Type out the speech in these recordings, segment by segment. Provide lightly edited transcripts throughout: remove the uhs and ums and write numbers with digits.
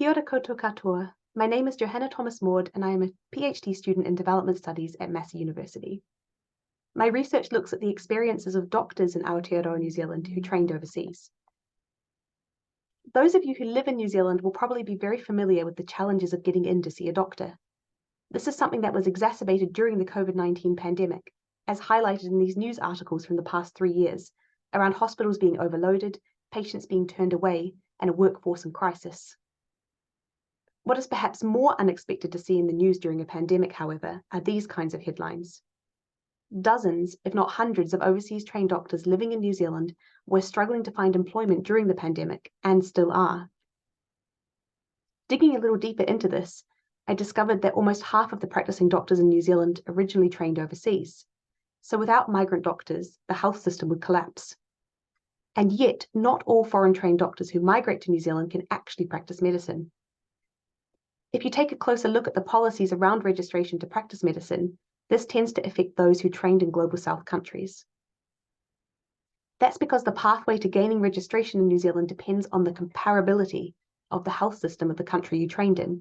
Kia ora koutou katoa. My name is Johanna Thomas-Maud and I am a PhD student in Development Studies at Massey University. My research looks at the experiences of doctors in Aotearoa, New Zealand who trained overseas. Those of you who live in New Zealand will probably be very familiar with the challenges of getting in to see a doctor. This is something that was exacerbated during the COVID-19 pandemic, as highlighted in these news articles from the past 3 years, around hospitals being overloaded, patients being turned away, and a workforce in crisis. What is perhaps more unexpected to see in the news during a pandemic, however, are these kinds of headlines. Dozens, if not hundreds, of overseas trained doctors living in New Zealand were struggling to find employment during the pandemic, and still are. Digging a little deeper into this, I discovered that almost half of the practicing doctors in New Zealand originally trained overseas. So without migrant doctors, the health system would collapse. And yet, not all foreign trained doctors who migrate to New Zealand can actually practice medicine. If you take a closer look at the policies around registration to practice medicine, this tends to affect those who trained in Global South countries. That's because the pathway to gaining registration in New Zealand depends on the comparability of the health system of the country you trained in.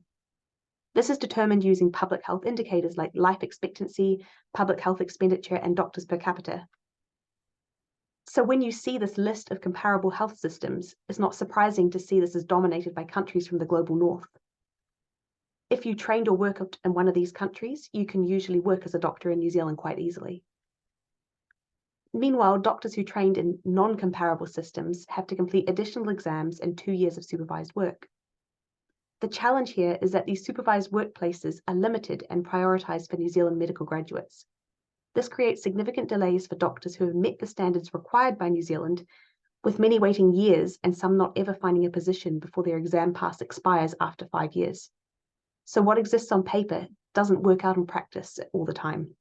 This is determined using public health indicators like life expectancy, public health expenditure, and doctors per capita. So when you see this list of comparable health systems, it's not surprising to see this is dominated by countries from the global north. If you trained or worked in one of these countries, you can usually work as a doctor in New Zealand quite easily. Meanwhile, doctors who trained in non-comparable systems have to complete additional exams and 2 years of supervised work. The challenge here is that these supervised workplaces are limited and prioritised for New Zealand medical graduates. This creates significant delays for doctors who have met the standards required by New Zealand, with many waiting years and some not ever finding a position before their exam pass expires after 5 years. So what exists on paper doesn't work out in practice all the time.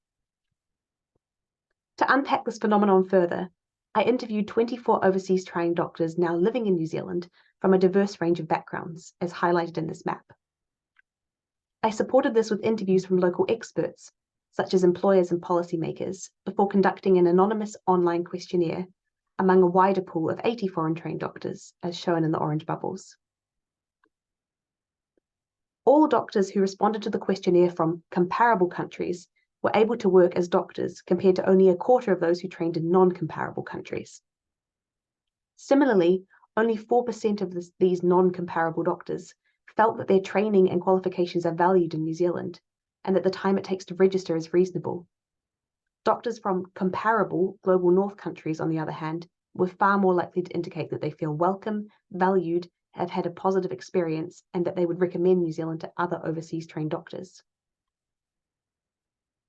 To unpack this phenomenon further, I interviewed 24 overseas trained doctors now living in New Zealand from a diverse range of backgrounds, as highlighted in this map. I supported this with interviews from local experts, such as employers and policymakers, before conducting an anonymous online questionnaire among a wider pool of 80 foreign trained doctors, as shown in the orange bubbles. All doctors who responded to the questionnaire from comparable countries were able to work as doctors, compared to only a quarter of those who trained in non-comparable countries. Similarly, only 4% of these non-comparable doctors felt that their training and qualifications are valued in New Zealand, and that the time it takes to register is reasonable. Doctors from comparable global north countries, on the other hand, were far more likely to indicate that they feel welcome, valued, have had a positive experience, and that they would recommend New Zealand to other overseas trained doctors.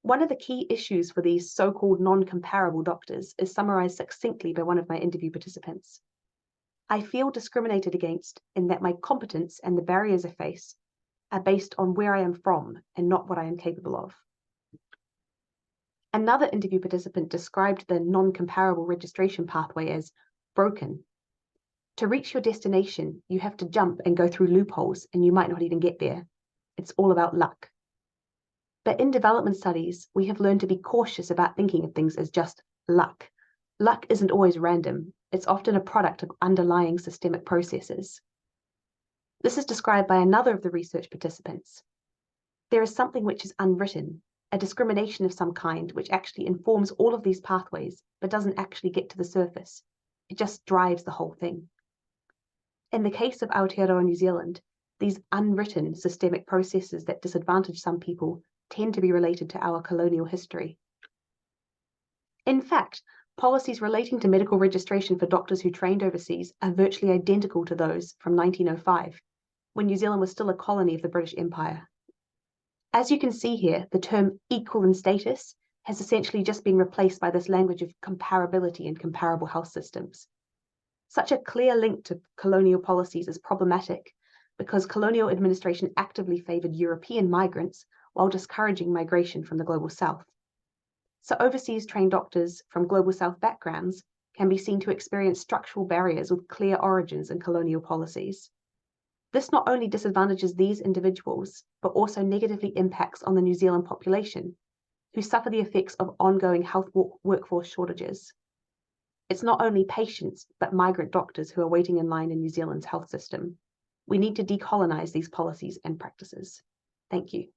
One of the key issues for these so-called non-comparable doctors is summarized succinctly by one of my interview participants. I feel discriminated against in that my competence and the barriers I face are based on where I am from and not what I am capable of. Another interview participant described the non-comparable registration pathway as broken. To reach your destination, you have to jump and go through loopholes, and you might not even get there. It's all about luck. But in development studies, we have learned to be cautious about thinking of things as just luck. Luck isn't always random. It's often a product of underlying systemic processes. This is described by another of the research participants. There is something which is unwritten, a discrimination of some kind which actually informs all of these pathways, but doesn't actually get to the surface. It just drives the whole thing. In the case of Aotearoa, New Zealand, these unwritten systemic processes that disadvantage some people tend to be related to our colonial history. In fact, policies relating to medical registration for doctors who trained overseas are virtually identical to those from 1905, when New Zealand was still a colony of the British Empire. As you can see here, the term equal in status has essentially just been replaced by this language of comparability and comparable health systems. Such a clear link to colonial policies is problematic because colonial administration actively favoured European migrants while discouraging migration from the Global South. So overseas trained doctors from Global South backgrounds can be seen to experience structural barriers with clear origins in colonial policies. This not only disadvantages these individuals, but also negatively impacts on the New Zealand population, who suffer the effects of ongoing health workforce shortages. It's not only patients, but migrant doctors who are waiting in line in New Zealand's health system. We need to decolonize these policies and practices. Thank you.